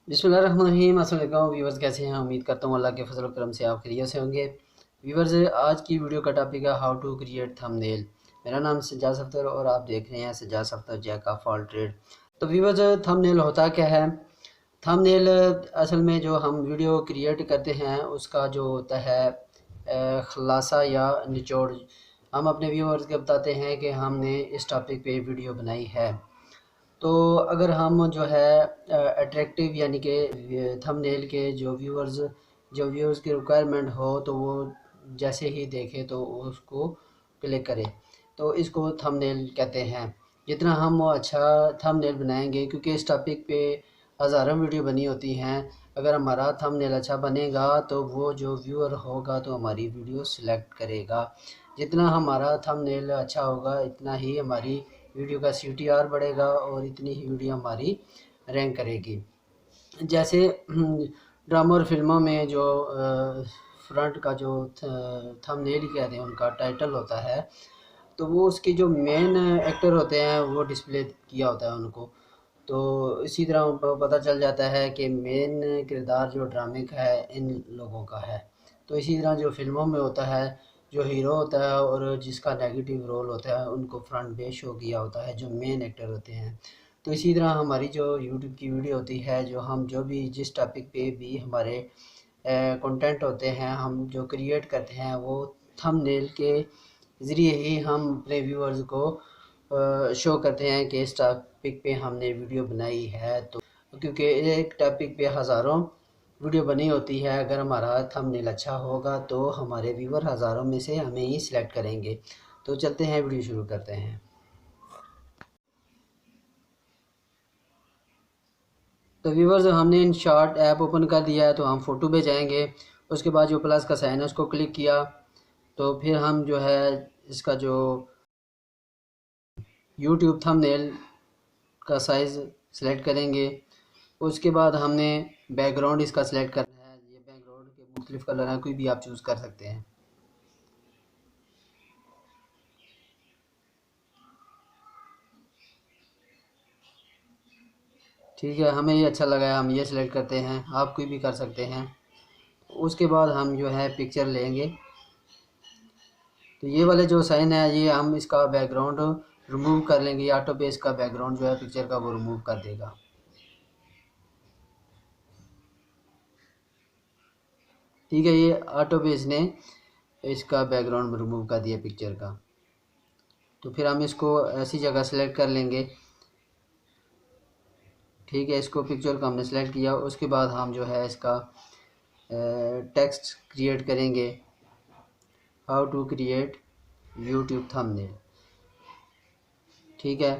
बिस्मिल्लाहिर्रहमानिर्रहीम। अस्सलाम वालेकुम व्यूवर्स, कैसे हैं? उम्मीद करता हूँ अल्लाह के फजल करम से आप खैरियत से होंगे। व्यूवर्स, आज की वीडियो का टॉपिक है हाउ टू क्रिएट थंबनेल। मेरा नाम सज्जाद सफ्तर और आप देख रहे हैं Sajjad Saftar jack of all trade. तो व्यूवर्स, थंबनेल होता क्या है? थंबनेल असल में जो हम वीडियो क्रिएट करते हैं उसका जो होता है खुलासा या निचोड़, हम अपने व्यूवर्स को बताते हैं कि हमने इस टॉपिक पे वीडियो बनाई है। तो अगर हम जो है अट्रैक्टिव यानी कि थंबनेल के जो व्यूअर्स की रिक्वायरमेंट हो तो वो जैसे ही देखे तो उसको क्लिक करे, तो इसको थंबनेल कहते हैं। जितना हम वो अच्छा थंबनेल बनाएंगे, क्योंकि इस टॉपिक पे हज़ारों वीडियो बनी होती हैं, अगर हमारा थंबनेल अच्छा बनेगा तो वो जो व्यूअर होगा तो हमारी वीडियो सिलेक्ट करेगा। जितना हमारा थंबनेल अच्छा होगा इतना ही हमारी वीडियो का CTR बढ़ेगा और इतनी ही वीडियो हमारी रैंक करेगी। जैसे ड्रामा और फिल्मों में जो फ्रंट का जो थंबनेल ही कहते हैं, उनका टाइटल होता है, तो वो उसके जो मेन एक्टर होते हैं वो डिस्प्ले किया होता है उनको। तो इसी तरह पता चल जाता है कि मेन किरदार जो ड्रामे का है इन लोगों का है। तो इसी तरह जो फिल्मों में होता है, जो हीरो होता है और जिसका नेगेटिव रोल होता है उनको फ्रंट पे शो किया होता है, जो मेन एक्टर होते हैं। तो इसी तरह हमारी जो यूट्यूब की वीडियो होती है, जो हम जो भी जिस टॉपिक पे भी हमारे कंटेंट होते हैं, हम जो क्रिएट करते हैं वो थंबनेल के ज़रिए ही हम अपने व्यूअर्स को शो करते हैं कि इस टॉपिक पे हमने वीडियो बनाई है। तो क्योंकि एक टॉपिक पे हज़ारों वीडियो बनी होती है, अगर हमारा थंबनेल अच्छा होगा तो हमारे व्यूअर हज़ारों में से हमें ही सिलेक्ट करेंगे। तो चलते हैं, वीडियो शुरू करते हैं। तो व्यूअर्स, हमने इन शॉर्ट ऐप ओपन कर दिया है, तो हम फ़ोटो पे जाएंगे। उसके बाद जो प्लस का साइन है उसको क्लिक किया, तो फिर हम जो है इसका जो यूट्यूब थंबनेल का साइज़ सेलेक्ट करेंगे। उसके बाद हमने बैकग्राउंड इसका सिलेक्ट करना है। ये बैकग्राउंड के मुख्तलिफ कलर हैं, कोई भी आप चूज़ कर सकते हैं। ठीक है, हमें ये अच्छा लगा है, हम ये सिलेक्ट करते हैं, आप कोई भी कर सकते हैं। उसके बाद हम जो है पिक्चर लेंगे। तो ये वाले जो साइन है, ये हम इसका बैकग्राउंड रिमूव कर लेंगे। ऑटो पे इसका बैकग्राउंड जो है पिक्चर का वो रिमूव कर देगा। ठीक है, ये ऑटो पे इसने इसका बैकग्राउंड रिमूव कर दिया पिक्चर का। तो फिर हम इसको ऐसी जगह सेलेक्ट कर लेंगे। ठीक है, इसको पिक्चर को हमने सेलेक्ट किया। उसके बाद हम जो है इसका टेक्स्ट क्रिएट करेंगे, how to create YouTube thumbnail. ठीक है,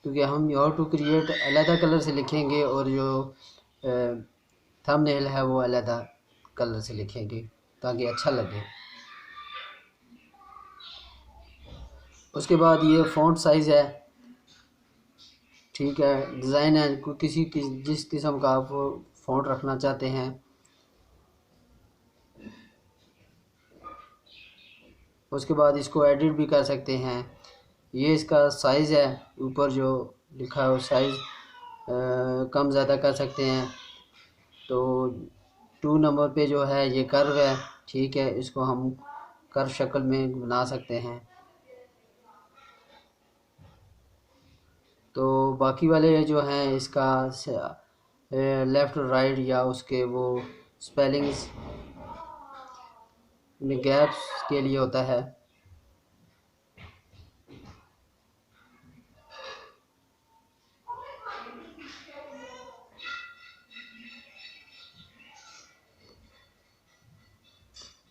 क्योंकि हम हाउ टू क्रिएट अलहदा कलर से लिखेंगे और जो थंबनेल है वो अलहदा कलर से लिखेंगे ताकि अच्छा लगे। उसके बाद ये फ़ॉन्ट साइज़ है। ठीक है, डिज़ाइन है, जिस किस्म का आप फ़ॉन्ट रखना चाहते हैं। उसके बाद इसको एडिट भी कर सकते हैं। ये इसका साइज़ है, ऊपर जो लिखा है साइज़ कम ज़्यादा कर सकते हैं। तो 2 नंबर पे जो है ये कर्व है। ठीक है, इसको हम कर्व शक्ल में बना सकते हैं। तो बाकी वाले जो हैं इसका लेफ़्ट राइट या उसके वो स्पेलिंग्स में गैप्स के लिए होता है।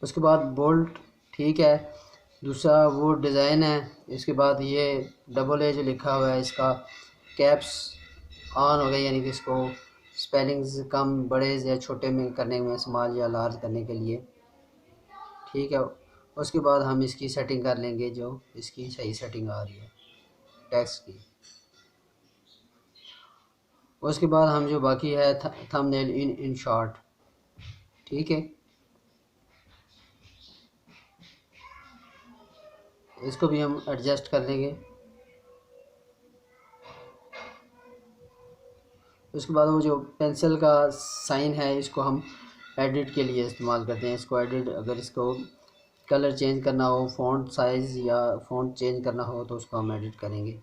उसके बाद बोल्ट। ठीक है, दूसरा वो डिज़ाइन है। इसके बाद ये डबल ए जो लिखा हुआ है इसका कैप्स ऑन हो गया, यानी कि इसको स्पेलिंग्स कम बड़े या छोटे में करने में, स्मॉल या लार्ज करने के लिए। ठीक है, उसके बाद हम इसकी सेटिंग कर लेंगे, जो इसकी सही सेटिंग आ रही है टेक्स्ट की। उसके बाद हम जो बाकी है थंबनेल इन शॉर्ट। ठीक है, इसको भी हम एडजस्ट कर लेंगे। उसके बाद वो जो पेंसिल का साइन है इसको हम एडिट के लिए इस्तेमाल करते हैं। इसको एडिट, अगर इसको कलर चेंज करना हो, फ़ॉन्ट साइज़ या फ़ॉन्ट चेंज करना हो तो उसको हम एडिट करेंगे।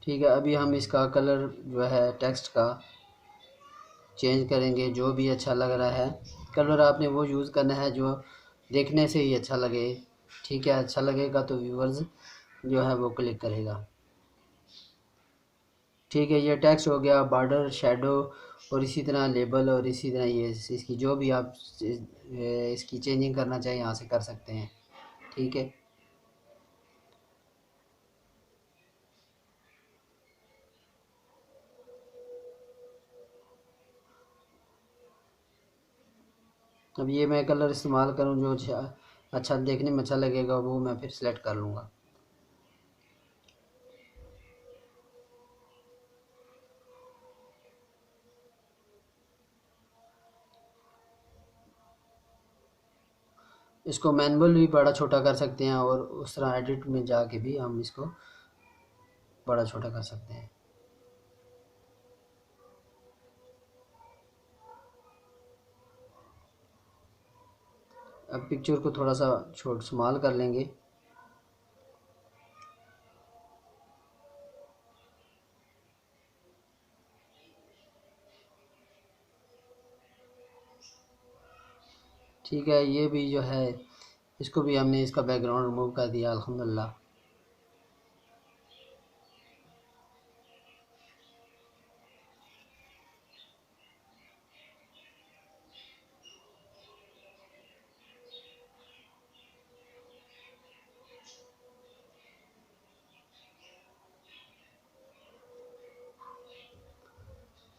ठीक है, अभी हम इसका कलर जो है टेक्स्ट का चेंज करेंगे। जो भी अच्छा लग रहा है कलर आपने वो यूज़ करना है जो देखने से ही अच्छा लगे। ठीक है, अच्छा लगेगा तो व्यूअर्स जो है वो क्लिक करेगा। ठीक है, ये टेक्स्ट हो गया, बॉर्डर, शेडो और इसी तरह लेबल और इसी तरह ये इसकी जो भी आप इसकी चेंजिंग करना चाहें यहाँ से कर सकते हैं। ठीक है, अब ये मैं कलर इस्तेमाल करूँ जो अच्छा देखने में अच्छा लगेगा वो मैं फिर सेलेक्ट कर लूँगा। इसको मैनुअल भी बड़ा छोटा कर सकते हैं और उस तरह एडिट में जाके भी हम इसको बड़ा छोटा कर सकते हैं। अब पिक्चर को थोड़ा सा छोट स्मॉल कर लेंगे। ठीक है, ये भी जो है इसको भी हमने इसका बैकग्राउंड रिमूव कर दिया अल्हम्दुलिल्लाह।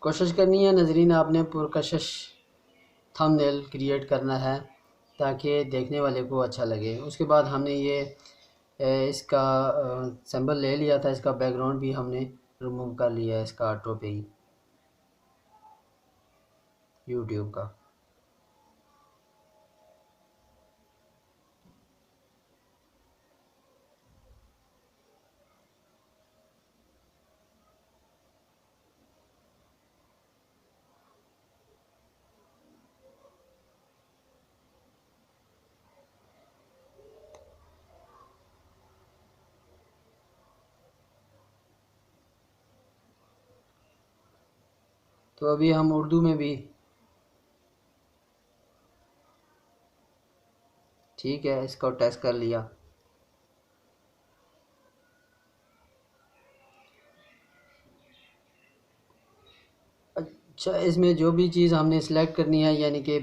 कोशिश करनी है नाजरीन, आपने पुरकशिश थंबनेल क्रिएट करना है ताकि देखने वाले को अच्छा लगे। उसके बाद हमने ये इसका सिंबल ले लिया था, इसका बैकग्राउंड भी हमने रिमूव कर लिया है इसका ऑटो पे ही यूट्यूब का। तो अभी हम उर्दू में भी, ठीक है, इसको टेस्ट कर लिया। अच्छा, इसमें जो भी चीज़ हमने सेलेक्ट करनी है यानी कि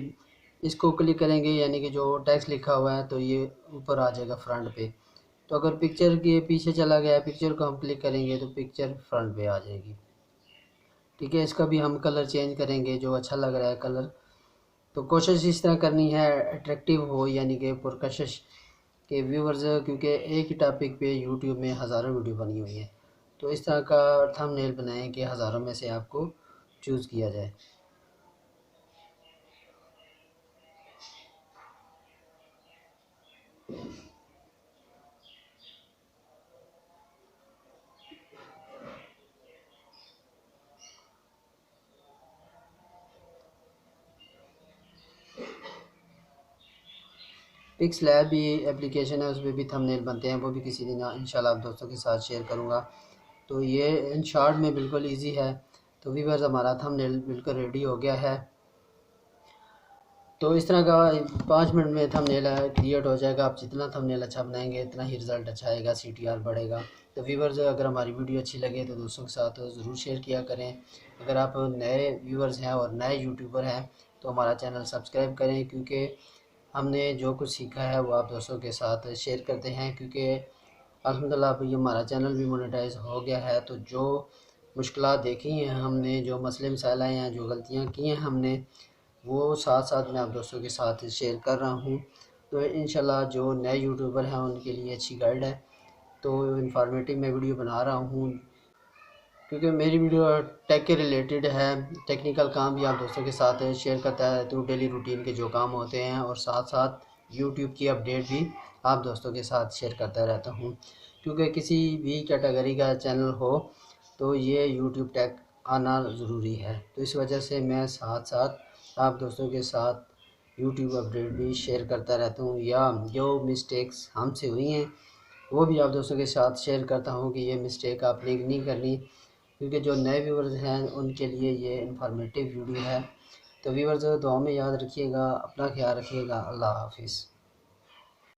इसको क्लिक करेंगे यानी कि जो टेक्स्ट लिखा हुआ है तो ये ऊपर आ जाएगा फ्रंट पे। तो अगर पिक्चर के पीछे चला गया है, पिक्चर को हम क्लिक करेंगे तो पिक्चर फ्रंट पे आ जाएगी। ठीक है, इसका भी हम कलर चेंज करेंगे जो अच्छा लग रहा है कलर। तो कोशिश इस तरह करनी है अट्रैक्टिव हो यानी कि पुरकशिश के व्यूवर्स, क्योंकि एक ही टॉपिक पे यूट्यूब में हज़ारों वीडियो बनी हुई है। तो इस तरह का थंबनेल बनाएं कि हज़ारों में से आपको चूज़ किया जाए। पिक्स लैब भी एप्लीकेशन है, उस पर भी थंबनेल बनते हैं, वो भी किसी दिन इंशाल्लाह आप दोस्तों के साथ शेयर करूँगा। तो ये इन शॉर्ट में बिल्कुल इजी है। तो व्यूअर्स हमारा थंबनेल बिल्कुल रेडी हो गया है। तो इस तरह का 5 मिनट में थंबनेल क्रिएट हो जाएगा। आप जितना थंबनेल अच्छा बनाएंगे इतना ही रिज़ल्ट अच्छा आएगा, CTR बढ़ेगा। तो व्यूअर्स अगर हमारी वीडियो अच्छी लगे तो दोस्तों के साथ ज़रूर शेयर किया करें। अगर आप नए व्यूअर्स हैं और नए यूट्यूबर हैं तो हमारा चैनल सब्सक्राइब करें, क्योंकि हमने जो कुछ सीखा है वो आप दोस्तों के साथ शेयर करते हैं। क्योंकि अल्हम्दुलिल्लाह अब ये हमारा चैनल भी मोनेटाइज हो गया है। तो जो मुश्किलात देखी हैं हमने, जो मसले मसाइल आए हैं, जो गलतियाँ की हैं हमने, वो साथ साथ मैं आप दोस्तों के साथ शेयर कर रहा हूँ। तो इंशाल्लाह जो नए यूट्यूबर हैं उनके लिए अच्छी गाइड है। तो इन्फॉर्मेटिव मैं वीडियो बना रहा हूँ क्योंकि मेरी वीडियो टेक के रिलेटेड है। टेक्निकल काम भी आप दोस्तों के साथ शेयर करता है, तो डेली रूटीन के जो काम होते हैं और साथ साथ यूट्यूब की अपडेट भी आप दोस्तों के साथ शेयर करता रहता हूँ। क्योंकि किसी भी कैटेगरी का चैनल हो तो ये यूट्यूब टैग आना ज़रूरी है। तो इस वजह से मैं साथ साथ आप दोस्तों के साथ यूट्यूब अपडेट भी शेयर करता रहता हूँ, या जो मिस्टेक्स हमसे हुई हैं वो भी आप दोस्तों के साथ शेयर करता हूँ कि ये मिस्टेक आपने नहीं करनी, क्योंकि जो नए व्यूवर्स हैं उनके लिए ये इन्फॉर्मेटिव वीडियो है। तो व्यूवर्स दुआ में याद रखिएगा, अपना ख्याल रखिएगा। अल्लाह हाफिज़।